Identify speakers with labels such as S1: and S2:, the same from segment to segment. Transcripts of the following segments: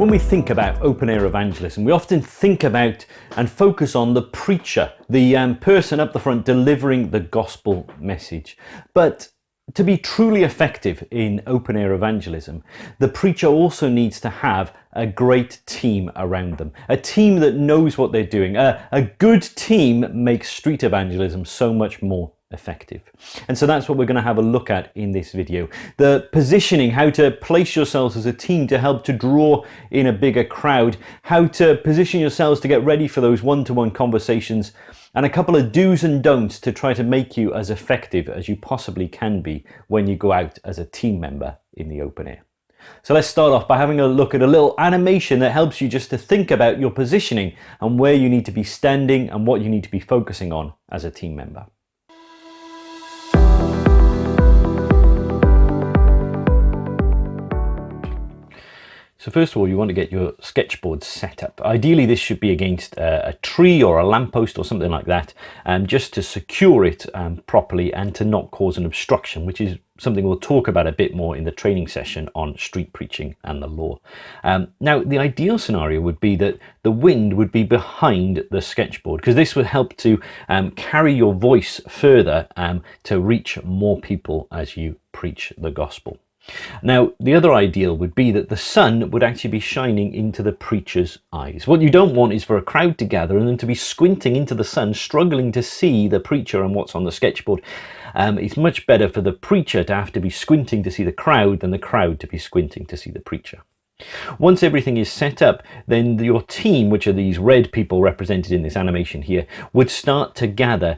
S1: when we think about open-air evangelism, we often think about and focus on the preacher, the person up the front delivering the gospel message. But to be truly effective in open-air evangelism, the preacher also needs to have a great team around them, a team that knows what they're doing. A good team makes street evangelism so much more effective. And so that's what we're going to have a look at in this video. The positioning, how to place yourselves as a team to help to draw in a bigger crowd, how to position yourselves to get ready for those one-to-one conversations, and a couple of do's and don'ts to try to make you as effective as you possibly can be when you go out as a team member in the open air. So let's start off by having a look at a little animation that helps you just to think about your positioning and where you need to be standing and what you need to be focusing on as a team member. So first of all, you want to get your sketchboard set up. Ideally, this should be against a tree or a lamppost or something like that, just to secure it properly and to not cause an obstruction, which is something we'll talk about a bit more in the training session on street preaching and the law. Now, the ideal scenario would be that the wind would be behind the sketchboard, because this would help to carry your voice further to reach more people as you preach the gospel. Now, the other ideal would be that the sun would actually be shining into the preacher's eyes. What you don't want is for a crowd to gather and then to be squinting into the sun, struggling to see the preacher and what's on the sketchboard. It's much better for the preacher to have to be squinting to see the crowd than the crowd to be squinting to see the preacher. Once everything is set up, then your team, which are these red people represented in this animation here, would start to gather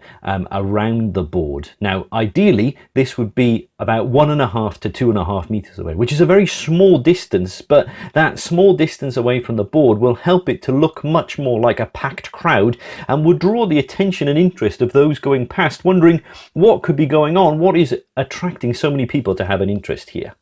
S1: around the board. Now, ideally, this would be about 1.5 to 2.5 meters away, which is a very small distance, but that small distance away from the board will help it to look much more like a packed crowd and would draw the attention and interest of those going past, wondering what could be going on, what is attracting so many people to have an interest here.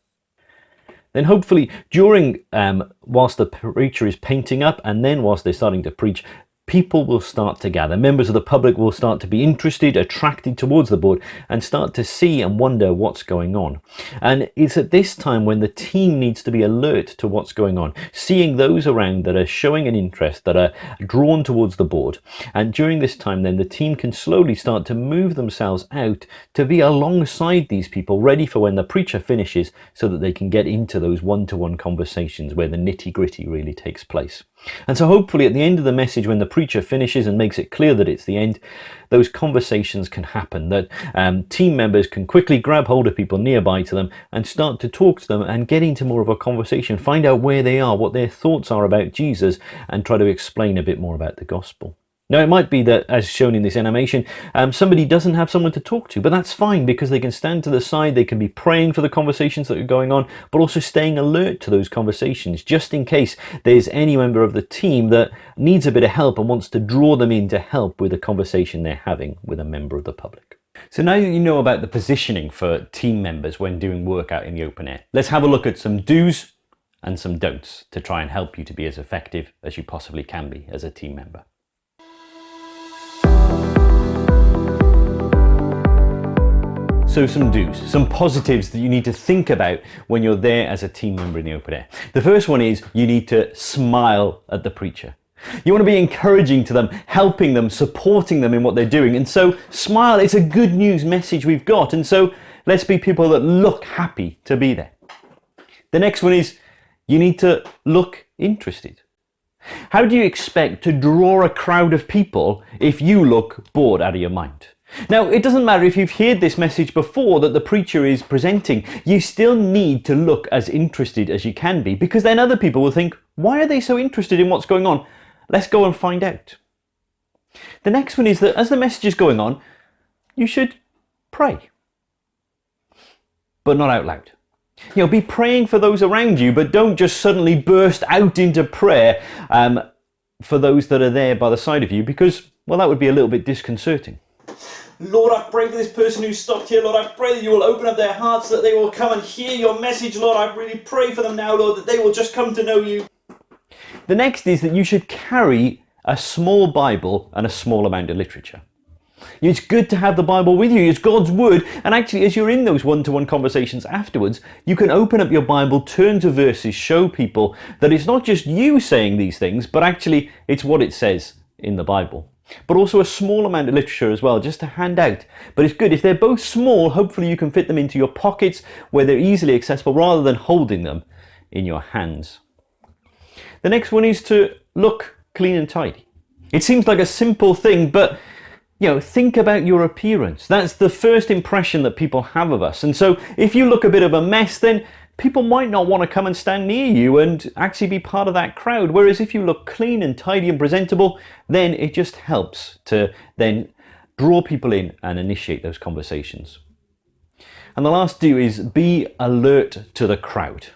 S1: Then hopefully during, whilst the preacher is painting up and then whilst they're starting to preach, people will start to gather. Members of the public will start to be interested, attracted towards the board and start to see and wonder what's going on. And it's at this time when the team needs to be alert to what's going on, seeing those around that are showing an interest, that are drawn towards the board. And during this time then the team can slowly start to move themselves out to be alongside these people, ready for when the preacher finishes so that they can get into those one-to-one conversations where the nitty-gritty really takes place. And so hopefully at the end of the message, when the preacher finishes and makes it clear that it's the end, those conversations can happen, that team members can quickly grab hold of people nearby to them and start to talk to them and get into more of a conversation, find out where they are, what their thoughts are about Jesus, and try to explain a bit more about the gospel. Now, it might be that, as shown in this animation, somebody doesn't have someone to talk to, but that's fine because they can stand to the side, they can be praying for the conversations that are going on, but also staying alert to those conversations, just in case there's any member of the team that needs a bit of help and wants to draw them in to help with a conversation they're having with a member of the public. So now that you know about the positioning for team members when doing work out in the open air, let's have a look at some do's and some don'ts to try and help you to be as effective as you possibly can be as a team member. So some do's, some positives that you need to think about when you're there as a team member in the open air. The first one is you need to smile at the preacher. You want to be encouraging to them, helping them, supporting them in what they're doing. And so smile, it's a good news message we've got. And so let's be people that look happy to be there. The next one is you need to look interested. How do you expect to draw a crowd of people if you look bored out of your mind? Now, it doesn't matter if you've heard this message before that the preacher is presenting, you still need to look as interested as you can be, because then other people will think, why are they so interested in what's going on? Let's go and find out. The next one is that as the message is going on, you should pray, but not out loud. Be praying for those around you, but don't just suddenly burst out into prayer for those that are there by the side of you, because, well, that would be a little bit disconcerting. Lord, I pray for this person who stopped here. Lord, I pray that you will open up their hearts, that they will come and hear your message. Lord, I really pray for them now, Lord, that they will just come to know you. The next is that you should carry a small Bible and a small amount of literature. It's good to have the Bible with you. It's God's word. And actually, as you're in those one-to-one conversations afterwards, you can open up your Bible, turn to verses, show people that it's not just you saying these things, but actually it's what it says in the Bible. But also a small amount of literature as well, just to hand out. But it's good. If they're both small, hopefully you can fit them into your pockets where they're easily accessible rather than holding them in your hands. The next one is to look clean and tidy. It seems like a simple thing, but think about your appearance. That's the first impression that people have of us. And so if you look a bit of a mess, then people might not want to come and stand near you and actually be part of that crowd. Whereas if you look clean and tidy and presentable, then it just helps to then draw people in and initiate those conversations. And the last do is be alert to the crowd.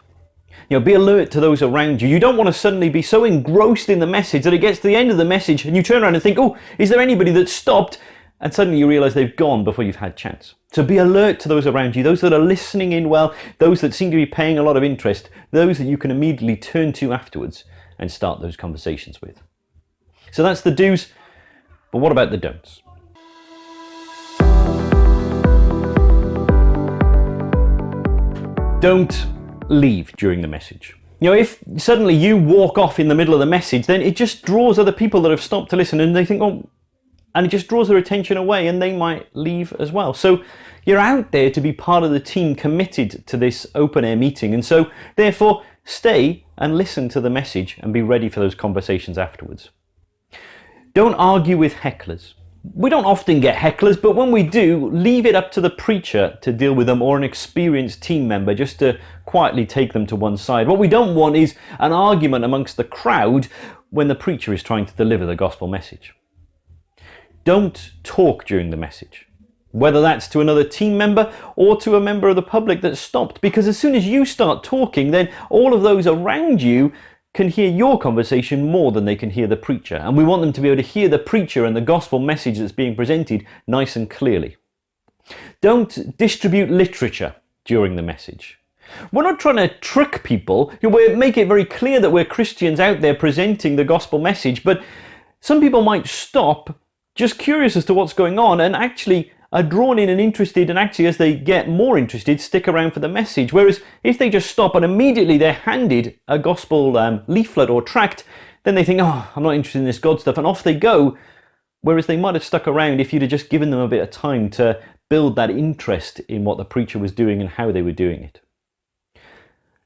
S1: Be alert to those around you. You don't want to suddenly be so engrossed in the message that it gets to the end of the message and you turn around and think, oh, is there anybody that stopped? And suddenly you realize they've gone before you've had chance. So be alert to those around you, those that are listening in well, those that seem to be paying a lot of interest, those that you can immediately turn to afterwards and start those conversations with. So that's the do's, but what about the don'ts? Don't leave during the message. If suddenly you walk off in the middle of the message, then it just draws other people that have stopped to listen and they think, oh, and it just draws their attention away and they might leave as well. So you're out there to be part of the team committed to this open air meeting. And so therefore stay and listen to the message and be ready for those conversations afterwards. Don't argue with hecklers. We don't often get hecklers, but when we do, leave it up to the preacher to deal with them or an experienced team member just to quietly take them to one side. What we don't want is an argument amongst the crowd when the preacher is trying to deliver the gospel message. Don't talk during the message, whether that's to another team member or to a member of the public that stopped, because as soon as you start talking, then all of those around you can hear your conversation more than they can hear the preacher. And we want them to be able to hear the preacher and the gospel message that's being presented nice and clearly. Don't distribute literature during the message. We're not trying to trick people. We make it very clear that we're Christians out there presenting the gospel message, but some people might stop just curious as to what's going on and actually are drawn in and interested, and actually as they get more interested stick around for the message. Whereas if they just stop and immediately they're handed a gospel leaflet or tract, then they think, oh, I'm not interested in this God stuff, and off they go. Whereas they might have stuck around if you'd have just given them a bit of time to build that interest in what the preacher was doing and how they were doing it.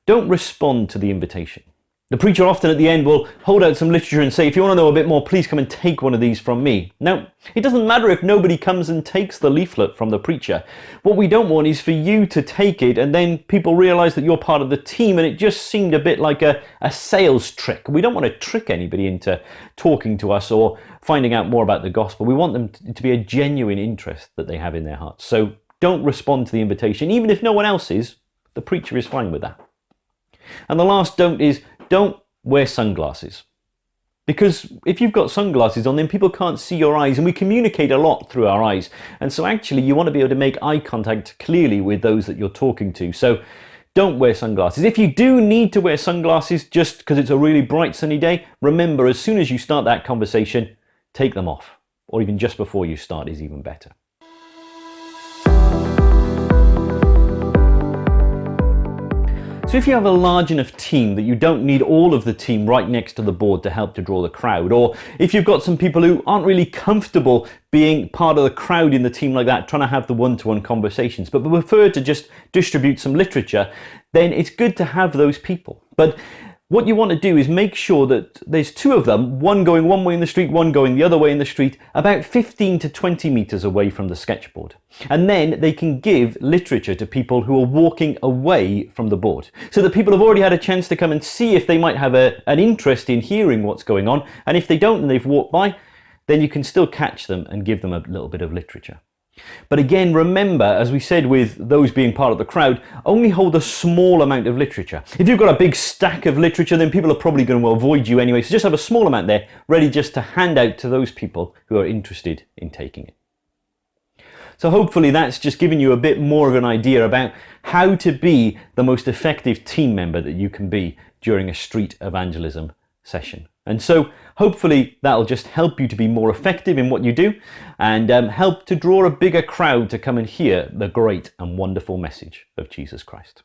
S1: Don't respond to the invitation. The preacher often at the end will hold out some literature and say, if you want to know a bit more, please come and take one of these from me. Now, it doesn't matter if nobody comes and takes the leaflet from the preacher. What we don't want is for you to take it and then people realize that you're part of the team and it just seemed a bit like a sales trick. We don't want to trick anybody into talking to us or finding out more about the gospel. We want them to be a genuine interest that they have in their hearts. So don't respond to the invitation. Even if no one else is, the preacher is fine with that. And the last don't is, don't wear sunglasses. Because if you've got sunglasses on, then people can't see your eyes, and we communicate a lot through our eyes. And so actually you want to be able to make eye contact clearly with those that you're talking to. So don't wear sunglasses. If you do need to wear sunglasses just because it's a really bright sunny day, remember as soon as you start that conversation, take them off. Or even just before you start is even better. So if you have a large enough team that you don't need all of the team right next to the board to help to draw the crowd, or if you've got some people who aren't really comfortable being part of the crowd in the team like that, trying to have the one-to-one conversations, but prefer to just distribute some literature, then it's good to have those people. But what you want to do is make sure that there's two of them, one going one way in the street, one going the other way in the street, about 15 to 20 meters away from the sketchboard. And then they can give literature to people who are walking away from the board. So that people have already had a chance to come and see if they might have an interest in hearing what's going on. And if they don't and they've walked by, then you can still catch them and give them a little bit of literature. But again, remember, as we said with those being part of the crowd, only hold a small amount of literature. If you've got a big stack of literature, then people are probably going to avoid you anyway. So just have a small amount there, ready just to hand out to those people who are interested in taking it. So hopefully that's just given you a bit more of an idea about how to be the most effective team member that you can be during a street evangelism session. And so hopefully that'll just help you to be more effective in what you do, and help to draw a bigger crowd to come and hear the great and wonderful message of Jesus Christ.